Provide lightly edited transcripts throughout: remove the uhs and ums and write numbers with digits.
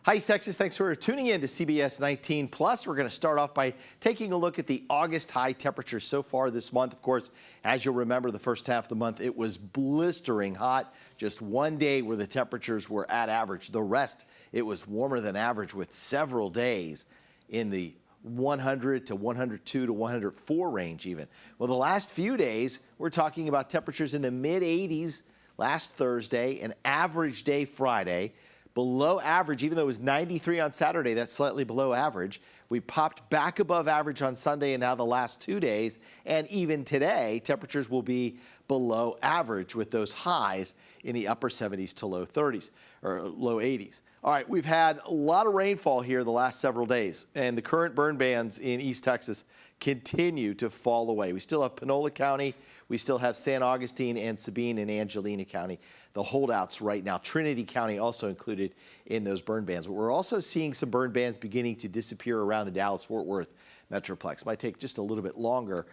Hi, East Texas. Thanks for tuning in to CBS 19 Plus. We're going to start off by taking a look at the August high temperatures so far this month. Of course, as you'll remember, the first half of the month, it was blistering hot. Just one day where the temperatures were at average. The rest, it was warmer than average with several days in the 100 to 102 to 104 range even. Well, the last few days, we're talking about temperatures in the mid-80s last Thursday, an average day Friday. Below average, even though it was 93 on Saturday, that's slightly below average. We popped back above average on Sunday and now the last 2 days. And even today, temperatures will be below average with those highs in the upper 70s to low 30s or low 80s. All right, we've had a lot of rainfall here the last several days, and the current burn bans in East Texas continue to fall away. We still have Panola County. We still have San Augustine and Sabine and Angelina County, the holdouts right now. Trinity County also included in those burn bans. But we're also seeing some burn bans beginning to disappear around the Dallas-Fort Worth Metroplex. Might take just a little bit longer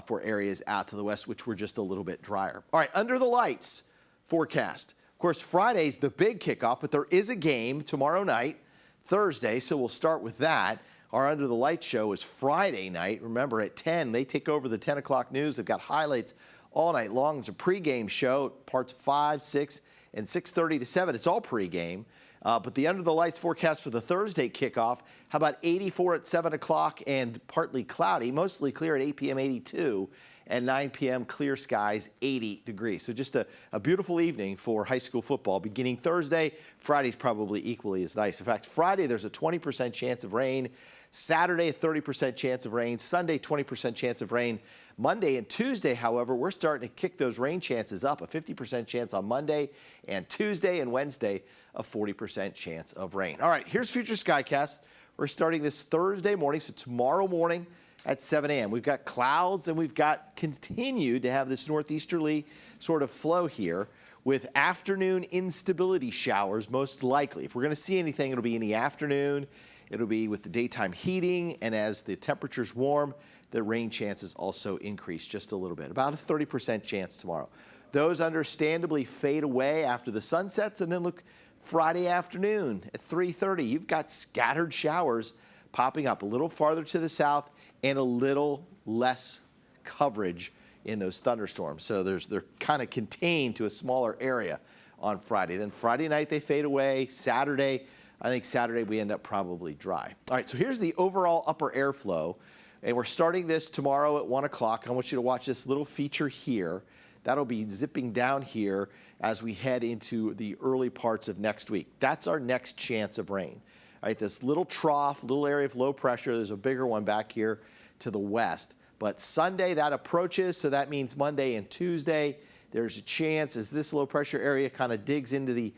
for areas out to the west, which were just a little bit drier. All right, under the lights forecast. Of course, Friday's the big kickoff, but there is a game tomorrow night, Thursday, so we'll start with that. Our Under the Lights show is Friday night. Remember, at 10, they take over the 10 o'clock news. They've got highlights all night long. It's a pregame show, parts 5, 6, and 6:30 to 7. It's all pregame. But the Under the Lights forecast for the Thursday kickoff, how about 84 at 7 o'clock and partly cloudy, mostly clear at 8 p.m., 82, and 9 p.m., clear skies, 80 degrees. So just a beautiful evening for high school football. Beginning Thursday, Friday's probably equally as nice. In fact, Friday there's a 20% chance of rain. Saturday, a 30% chance of rain. Sunday, 20% chance of rain. Monday and Tuesday, however, we're starting to kick those rain chances up. A 50% chance on Monday, and Tuesday and Wednesday, a 40% chance of rain. All right, here's Future Skycast. We're starting this Thursday morning, so tomorrow morning at 7 a.m. We've got clouds, and we've got continued to have this northeasterly sort of flow here with afternoon instability showers most likely. If we're going to see anything, it'll be in the afternoon. It'll be with the daytime heating, and as the temperatures warm, the rain chances also increase just a little bit, about a 30% chance tomorrow. Those understandably fade away after the sun sets, and then look, Friday afternoon at 3:30, you've got scattered showers popping up a little farther to the south and a little less coverage in those thunderstorms. So they're kind of contained to a smaller area on Friday. Then Friday night they fade away. Saturday, I think Saturday we end up probably dry. All right, so here's the overall upper airflow. And we're starting this tomorrow at 1 o'clock. I want you to watch this little feature here. That'll be zipping down here as we head into the early parts of next week. That's our next chance of rain. All right, this little trough, little area of low pressure. There's a bigger one back here to the west. But Sunday, that approaches, so that means Monday and Tuesday, there's a chance as this low pressure area kind of digs into the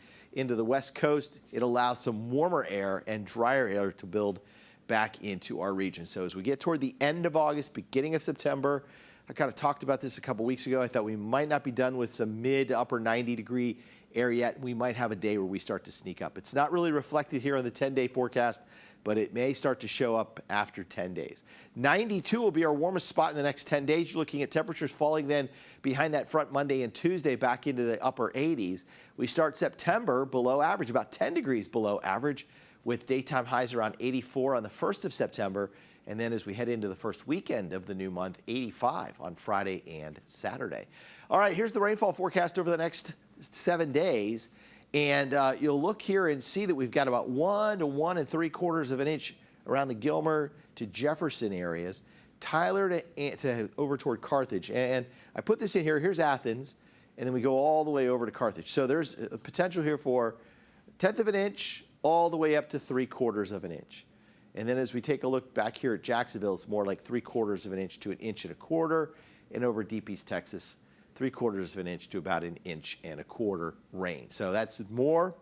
west coast, it allows some warmer air and drier air to build back into our region. So as we get toward the end of August, beginning of September, I kind of talked about this a couple weeks ago. I thought we might not be done with some mid to upper 90-degree air yet. We might have a day where we start to sneak up. It's not really reflected here on the 10-day forecast, but it may start to show up after 10 days. 92 will be our warmest spot in the next 10 days. You're looking at temperatures falling then behind that front Monday and Tuesday back into the upper 80s. We start September below average, about 10 degrees below average, with daytime highs around 84 on the 1st of September. And then as we head into the first weekend of the new month, 85 on Friday and Saturday. All right, here's the rainfall forecast over the next 7 days. And you'll look here and see that we've got about 1 to 1 3/4 of an inch around the Gilmer to Jefferson areas, Tyler to over toward Carthage. And I put this in here. Here's Athens, and then we go all the way over to Carthage. So there's a potential here for 1/10 of an inch all the way up to 3/4 of an inch. And then as we take a look back here at Jacksonville, it's more like 3/4 of an inch to 1 1/4 inches, and over Deep East Texas, 3/4 of an inch to about 1 1/4 inches rain. So that's more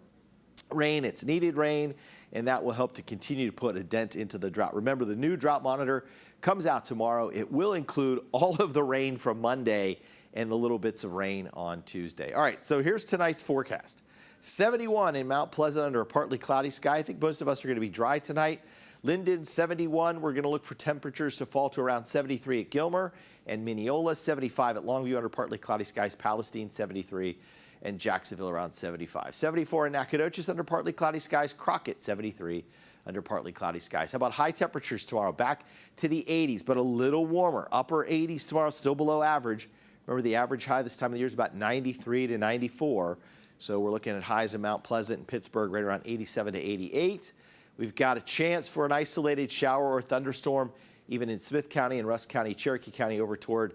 rain, it's needed rain, and that will help to continue to put a dent into the drought. Remember, the new drought monitor comes out tomorrow. It will include all of the rain from Monday and the little bits of rain on Tuesday. All right, so here's tonight's forecast. 71 in Mount Pleasant under a partly cloudy sky. I think most of us are going to be dry tonight. Linden, 71. We're going to look for temperatures to fall to around 73 at Gilmer and Mineola, 75 at Longview under partly cloudy skies. Palestine, 73 and Jacksonville around 75. 74 in Nacogdoches under partly cloudy skies. Crockett 73 under partly cloudy skies. How about high temperatures tomorrow? Back to the 80s, but a little warmer. Upper 80s tomorrow, still below average. Remember, the average high this time of the year is about 93 to 94. So we're looking at highs in Mount Pleasant and Pittsburgh right around 87 to 88. We've got a chance for an isolated shower or thunderstorm even in Smith County and Rusk County, Cherokee County over toward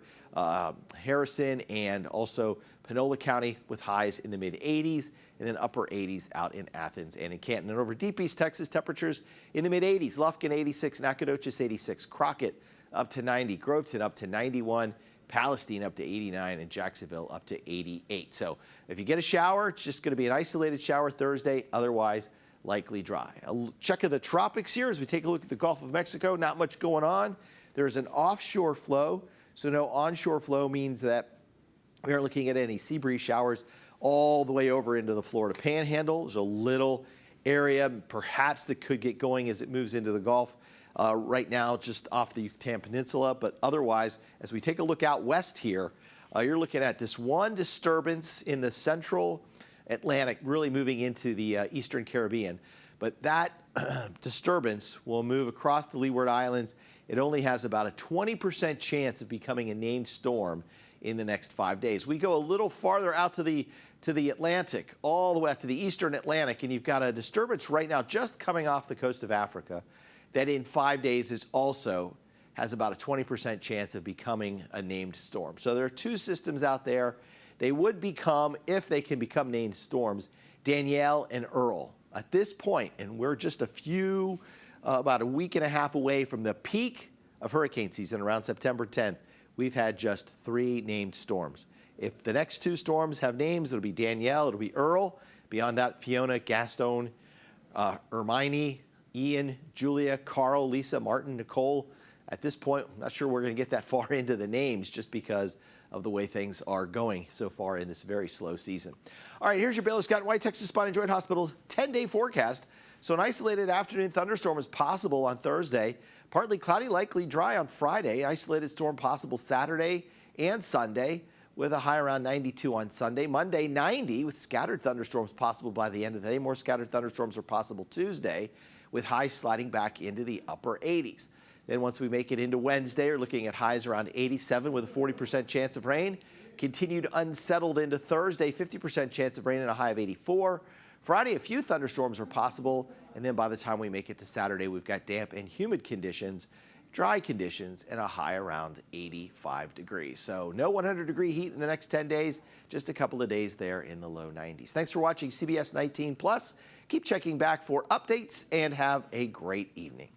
Harrison, and also Panola County with highs in the mid-80s, and then upper 80s out in Athens and in Canton. And over Deep East Texas, temperatures in the mid-80s. Lufkin 86, Nacogdoches 86, Crockett up to 90, Groveton up to 91, Palestine up to 89, and Jacksonville up to 88. So if you get a shower, it's just going to be an isolated shower Thursday, otherwise likely dry. A check of the tropics here as we take a look at the Gulf of Mexico. Not much going on. There's an offshore flow, so no onshore flow means that we aren't looking at any sea breeze showers all the way over into the Florida Panhandle. There's a little area perhaps that could get going as it moves into the Gulf. Right now, just off the Yucatan Peninsula, but otherwise, as we take a look out west here, you're looking at this one disturbance in the central Atlantic, really moving into the eastern Caribbean. But that disturbance will move across the Leeward Islands. It only has about a 20% chance of becoming a named storm in the next 5 days. We go a little farther out to the Atlantic, all the way out to the eastern Atlantic, and you've got a disturbance right now just coming off the coast of Africa that in 5 days is also has about a 20% chance of becoming a named storm. So there are two systems out there. They would become, if they can become named storms, Danielle and Earl. At this point, and we're just about a week and a half away from the peak of hurricane season around September 10th, we've had just 3 named storms. If the next 2 storms have names, it'll be Danielle, it'll be Earl. Beyond that, Fiona, Gaston, Hermione, Ian, Julia, Carl, Lisa, Martin, Nicole. At this point, I'm not sure we're going to get that far into the names just because of the way things are going so far in this very slow season. All right, here's your Baylor Scott & White Texas Spine and Joint Hospital's 10-day forecast. So an isolated afternoon thunderstorm is possible on Thursday. Partly cloudy, likely dry on Friday. Isolated storm possible Saturday and Sunday with a high around 92 on Sunday. Monday, 90 with scattered thunderstorms possible by the end of the day. More scattered thunderstorms are possible Tuesday with highs sliding back into the upper 80s. Then once we make it into Wednesday, we're looking at highs around 87 with a 40% chance of rain. Continued unsettled into Thursday, 50% chance of rain and a high of 84. Friday, a few thunderstorms are possible. And then by the time we make it to Saturday, we've got damp and humid conditions, dry conditions, and a high around 85 degrees. So no 100-degree heat in the next 10 days, just a couple of days there in the low 90s. Thanks for watching CBS 19 Plus. Keep checking back for updates and have a great evening.